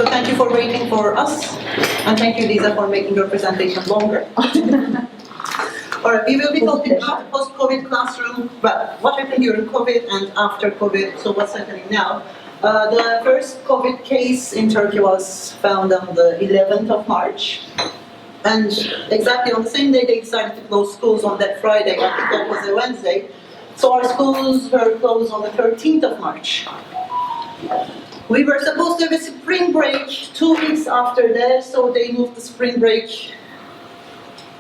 So thank you for waiting for us, and thank you, Lisa, for making your presentation longer. All right, we will be talking about the post-COVID classroom, well, what happened during COVID and after COVID, so what's happening now. The first COVID case in Turkey was found on the 11th of March. And exactly on the same day, they decided to close schools on that Friday. I think that was a Wednesday. So our schools were closed on the 13th of March. We were supposed to have a spring break 2 weeks after that, so they moved the spring break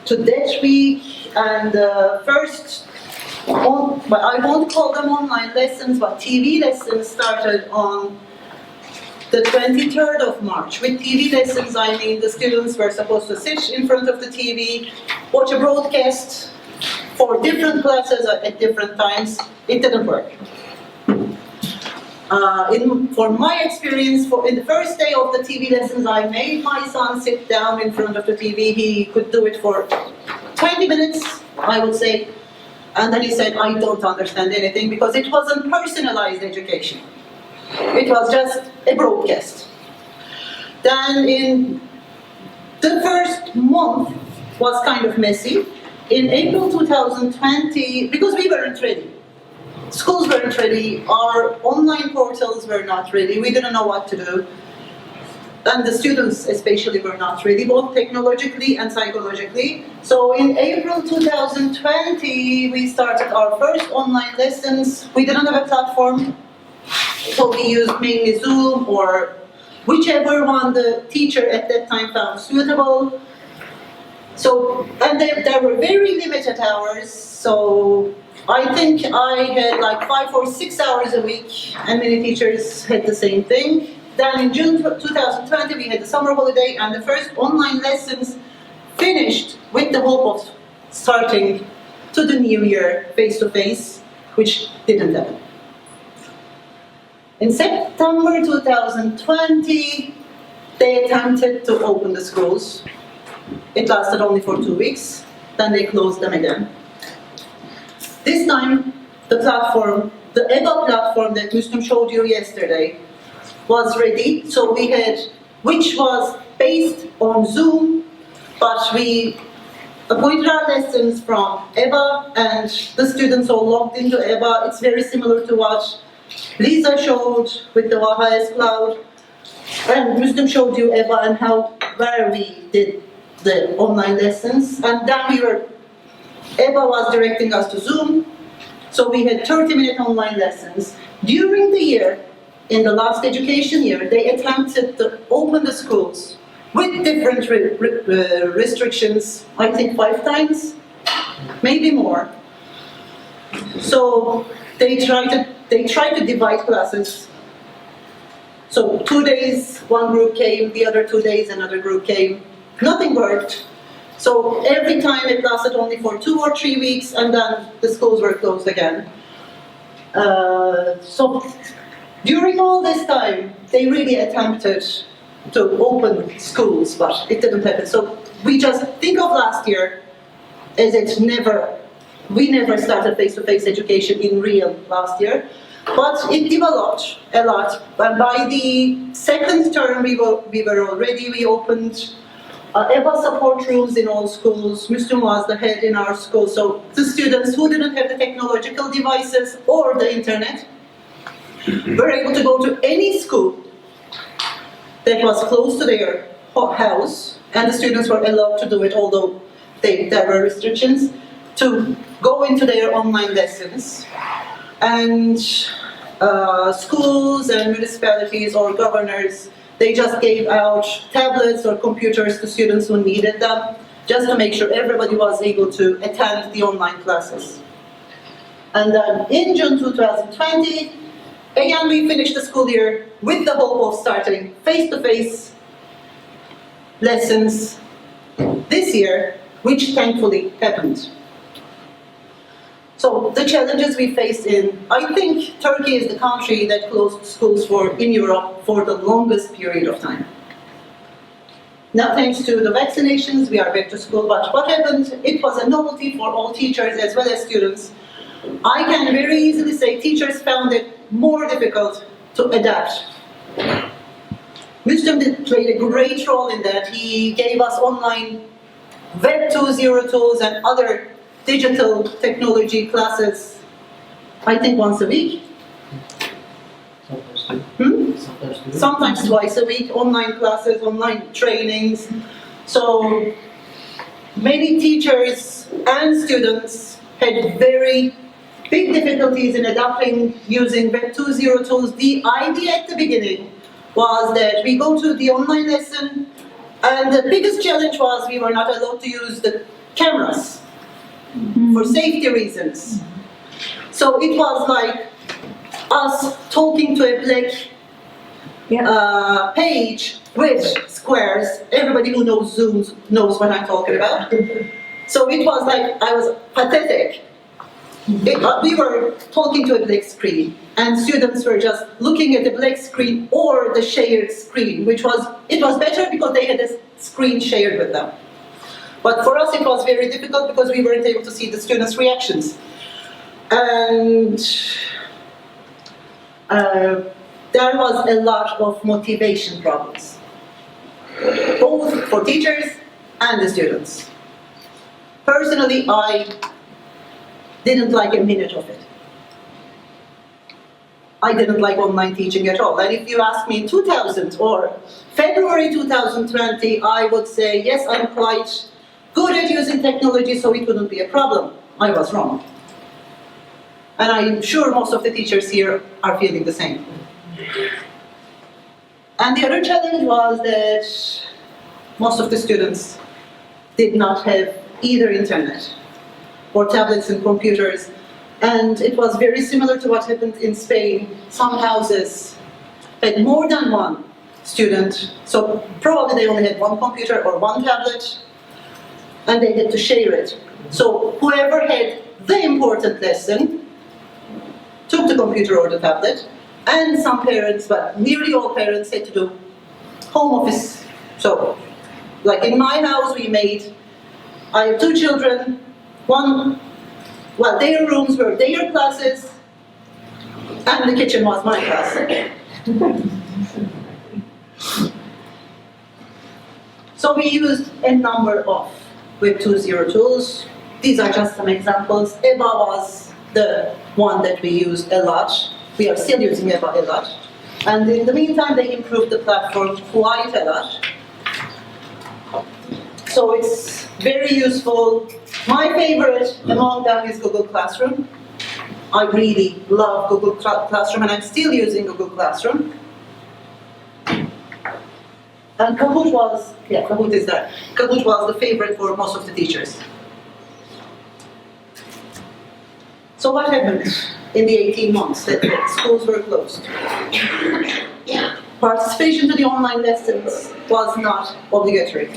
to that week. And first, but I won't call them online lessons, but TV lessons started on the 23rd of March. With TV lessons, I mean the students were supposed to sit in front of the TV, watch a broadcast for different classes at different times. It didn't work. For my experience, in the first day of the TV lessons, I made my son sit down in front of the TV. He could do it for 20 minutes, I would say. And then he said, I don't understand anything, because it wasn't personalized education. It was just a broadcast. Then in the first month was kind of messy. In April 2020, because we weren't ready. Schools weren't ready, our online portals were not ready, we didn't know what to do. And the students especially were not ready, both technologically and psychologically. So in April 2020, we started our first online lessons. We didn't have a platform, so we used mainly Zoom or whichever one the teacher at that time found suitable. So, and there were very limited hours, so I think I had like 5 or 6 hours a week, and many teachers had the same thing. Then in June 2020, we had the summer holiday, and the first online lessons finished with the hope of starting to the new year face-to-face, which didn't happen. In September 2020, they attempted to open the schools. It lasted only for 2 weeks, then they closed them again. This time, the platform, the EBA platform that Müslüm showed you yesterday, was ready. So we had, which was based on Zoom, but we appointed our lessons from EBA, and the students all logged into EBA. It's very similar to what Lisa showed with the Vahais Cloud, and Müslüm showed you EBA and where we did the online lessons. And then EBA was directing us to Zoom, so we had 30-minute online lessons. During the year, in the last education year, they attempted to open the schools with different restrictions, I think 5 times, maybe more. So they tried to divide classes. So 2 days, one group came, the other 2 days, another group came. Nothing worked. So every time it lasted only for 2 or 3 weeks, and then the schools were closed again. So during all this time, they really attempted to open schools, but it didn't happen. So we just think of last year as we never started face-to-face education in real last year, but it developed a lot. And by the second term, we were already, we opened EBA support rooms in all schools. Müslüm was the head in our school, so the students who didn't have the technological devices or the internet were able to go to any school that was close to their house, and the students were allowed to do it, although there were restrictions, to go into their online lessons. And schools and municipalities or governors, they just gave out tablets or computers to students who needed them, just to make sure everybody was able to attend the online classes. And then in June 2020, again, we finished the school year with the hope of starting face-to-face lessons this year, which thankfully happened. So the challenges we faced I think Turkey is the country that closed schools in Europe for the longest period of time. Now, thanks to the vaccinations, we are back to school, but what happened, it was a novelty for all teachers as well as students. I can very easily say teachers found it more difficult to adapt Muslim played a great role in that. He gave us online Web 2.0 tools and other digital technology classes, I think once a week. Sometimes twice a week, online classes, online trainings. So many teachers and students had very big difficulties in adapting using Web 2.0 tools. The idea at the beginning was that we go to the online lesson, and the biggest challenge was we were not allowed to use the cameras for safety reasons. So it was like us talking to a black page with squares. Everybody who knows Zoom knows what I'm talking about. So it was like, I was pathetic. We were talking to a black screen, and students were just looking at the black screen or the shared screen, it was better because they had a screen shared with them. But for us it was very difficult because we weren't able to see the students' reactions. And there was a lot of motivation problems, both for teachers and the students. Personally, I didn't like a minute of it. I didn't like online teaching at all. And if you ask me in 2000 or February 2020, I would say, yes, I'm quite good at using technology, so it wouldn't be a problem. I was wrong. And I'm sure most of the teachers here are feeling the same. And the other challenge was that most of the students did not have either internet or tablets and computers. And it was very similar to what happened in Spain. Some houses had more than one student, so probably they only had one computer or one tablet, and they had to share it. So whoever had the important lesson took the computer or the tablet, and some parents, but nearly all parents, had to do home office. So, like in my house, I have two children, their rooms were their classes, and the kitchen was my class. So we used a number of Web 2.0 tools. These are just some examples. EBA was the one that we used a lot. We are still using EBA a lot. And in the meantime, they improved the platform quite a lot. So it's very useful. My favorite among them is Google Classroom. I really love Google Classroom, and I'm still using Google Classroom. And Kahoot is there. Kahoot was the favorite for most of the teachers. So what happened in the 18 months that the schools were closed? Participation to the online lessons was not obligatory.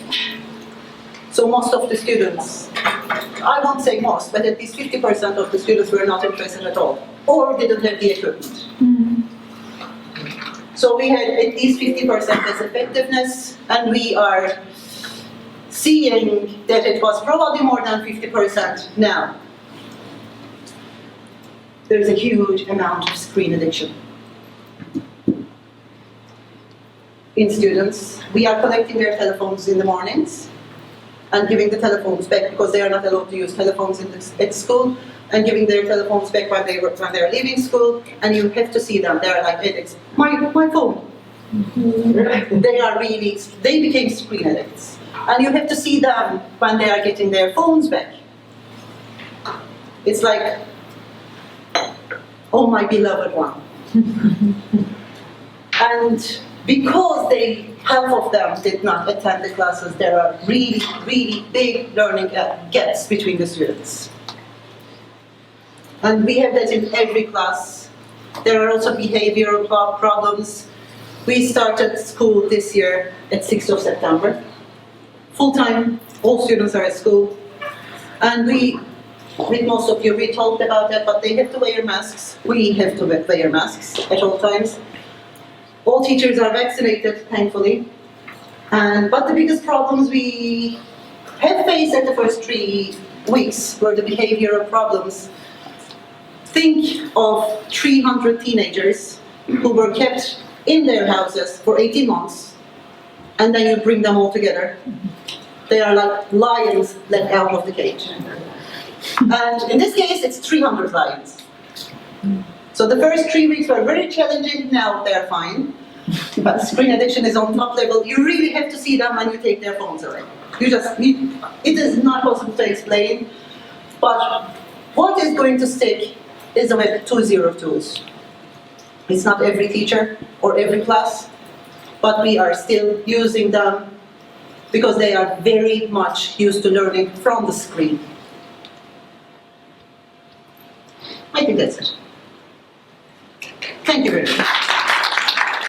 So most of the students, I won't say most, but at least 50% of the students were not interested at all, or didn't have the equipment. So we had at least 50% as effectiveness, and we are seeing that it was probably more than 50% now. There's a huge amount of screen addiction in students. We are collecting their telephones in the mornings and giving the telephones back because they are not allowed to use telephones at school, and giving their telephones back when they are leaving school, and you have to see them. They are like addicts. My phone. They became screen addicts. And you have to see them when they are getting their phones back. It's like, oh, my beloved one. And because half of them did not attend the classes, there are really, really big learning gaps between the students. And we have that in every class. There are also behavioral problems. We started school this year at 6th of September. Full-time, all students are at school. And with most of you, we talked about that, but they have to wear masks. We have to wear masks at all times. All teachers are vaccinated, thankfully. But the biggest problems we have faced at the first 3 weeks were the behavioral problems. Think of 300 teenagers who were kept in their houses for 18 months and then you bring them all together. They are like lions let out of the cage. And in this case, it's 300 lions. So the first 3 weeks were very challenging, now they're fine. But screen addiction is on top level. You really have to see them when you take their phones away. It is not possible to explain, but what is going to stick is the Web 2.0 tools. It's not every teacher or every class, but we are still using them because they are very much used to learning from the screen. I think that's it. Thank you very much.